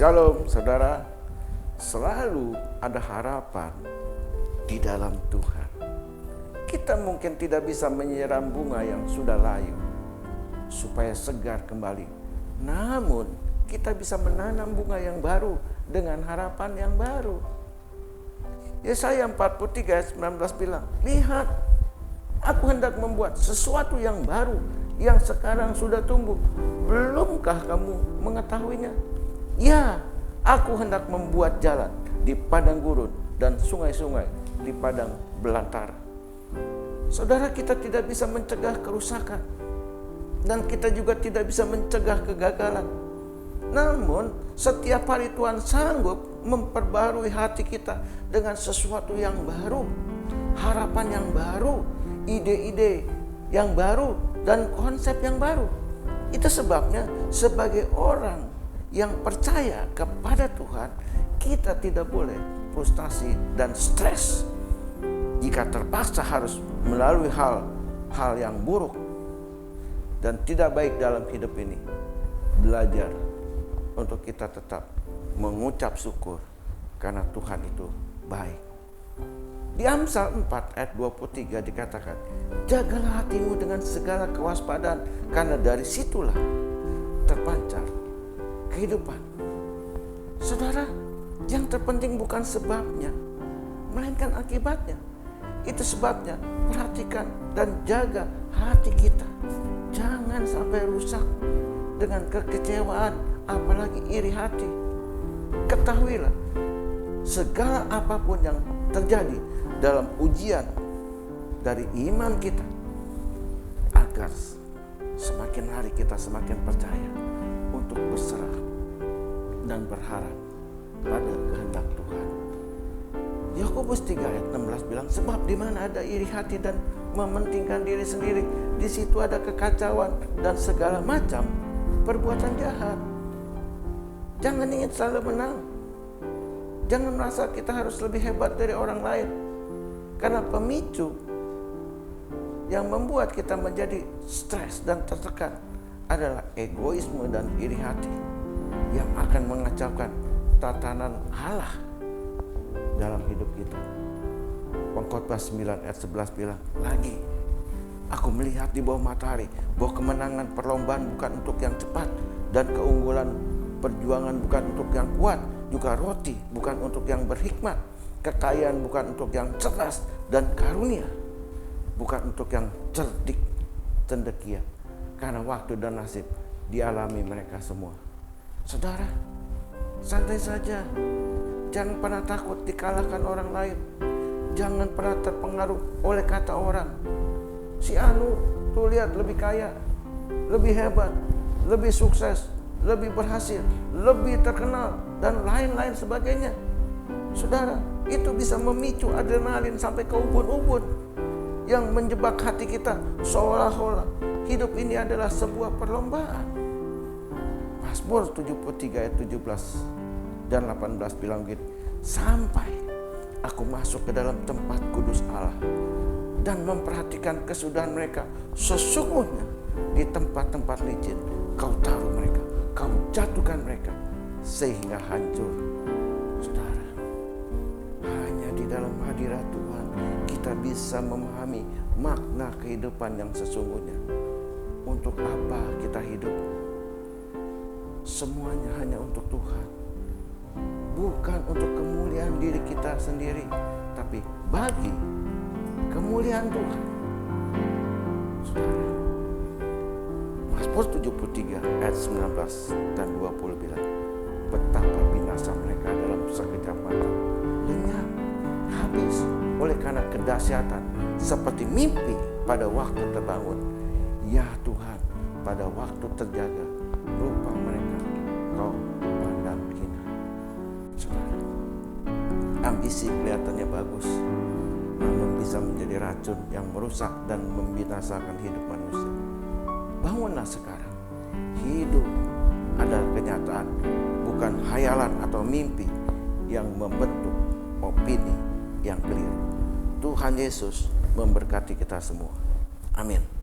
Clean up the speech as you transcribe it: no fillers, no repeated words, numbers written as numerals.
Shalom saudara, selalu ada harapan di dalam Tuhan. Kita mungkin tidak bisa menyiram bunga yang sudah layu supaya segar kembali. Namun kita bisa menanam bunga yang baru dengan harapan yang baru. Yesaya 43 ayat 19 bilang, lihat, aku hendak membuat sesuatu yang baru yang sekarang sudah tumbuh. Belumkah kamu mengetahuinya? Ya, aku hendak membuat jalan di padang gurun dan sungai-sungai di padang belantara. Saudara, kita tidak bisa mencegah kerusakan dan kita juga tidak bisa mencegah kegagalan. Namun setiap hari Tuhan sanggup memperbarui hati kita dengan sesuatu yang baru, harapan yang baru, ide-ide yang baru, dan konsep yang baru. Itu sebabnya sebagai orang yang percaya kepada Tuhan, kita tidak boleh frustasi dan stres jika terpaksa harus melalui hal yang buruk dan tidak baik dalam hidup ini. Belajar untuk kita tetap mengucap syukur karena Tuhan itu baik. Di Amsal 4 ayat 23 dikatakan, jagalah hatimu dengan segala kewaspadaan, karena dari situlah terpancar kehidupan. Saudara, yang terpenting bukan sebabnya, melainkan akibatnya. Itu sebabnya perhatikan dan jaga hati kita. Jangan sampai rusak dengan kekecewaan, apalagi iri hati. Ketahuilah, segala apapun yang terjadi dalam ujian dari iman kita, agar semakin hari kita semakin percaya untuk berserah dan berharap pada kehendak Tuhan. Yakobus 3 ayat 16 bilang, sebab di mana ada iri hati dan mementingkan diri sendiri, di situ ada kekacauan dan segala macam perbuatan jahat. Jangan ingin selalu menang. Jangan merasa kita harus lebih hebat dari orang lain. Karena pemicu yang membuat kita menjadi stres dan tertekan adalah egoisme dan iri hati yang akan mengacaukan tatanan Allah dalam hidup kita. Pengkhotbah 9 ayat 11 bilang lagi, aku melihat di bawah matahari bahwa kemenangan perlombaan bukan untuk yang cepat, dan keunggulan perjuangan bukan untuk yang kuat, juga roti bukan untuk yang berhikmat, kekayaan bukan untuk yang cerdas, dan karunia bukan untuk yang cerdik cendekia, karena waktu dan nasib dialami mereka semua. Saudara, santai saja. Jangan pernah takut dikalahkan orang lain. Jangan pernah terpengaruh oleh kata orang. Si Anu tuh lihat lebih kaya, lebih hebat, lebih sukses, lebih berhasil, lebih terkenal, dan lain-lain sebagainya. Saudara, itu bisa memicu adrenalin sampai ke ubun-ubun yang menjebak hati kita seolah-olah hidup ini adalah sebuah perlombaan. Mazmur 73 ayat 17 dan 18 bilang gitu, sampai aku masuk ke dalam tempat kudus Allah dan memperhatikan kesudahan mereka, sesungguhnya di tempat-tempat licin kau taruh mereka, kau jatuhkan mereka sehingga hancur. Saudara, hanya di dalam hadirat Tuhan kita bisa memahami makna kehidupan yang sesungguhnya. Untuk apa kita hidup? Semuanya hanya untuk Tuhan. Bukan untuk kemuliaan diri kita sendiri, tapi bagi kemuliaan Tuhan. Saudara, Mazmur 73 ayat 19 dan 20 bilang, betapa binasa mereka dalam sekejap mata, lenyap, habis oleh karena kedahsyatan, seperti mimpi pada waktu terbangun. Ya Tuhan, pada waktu terjaga, rupa mereka kau pandang hina. Saudara, ambisi kelihatannya bagus, namun bisa menjadi racun yang merusak dan membinasakan hidup manusia. Bangunlah sekarang. Hidup adalah kenyataan, bukan hayalan atau mimpi yang membentuk opini yang keliru. Tuhan Yesus memberkati kita semua. Amin.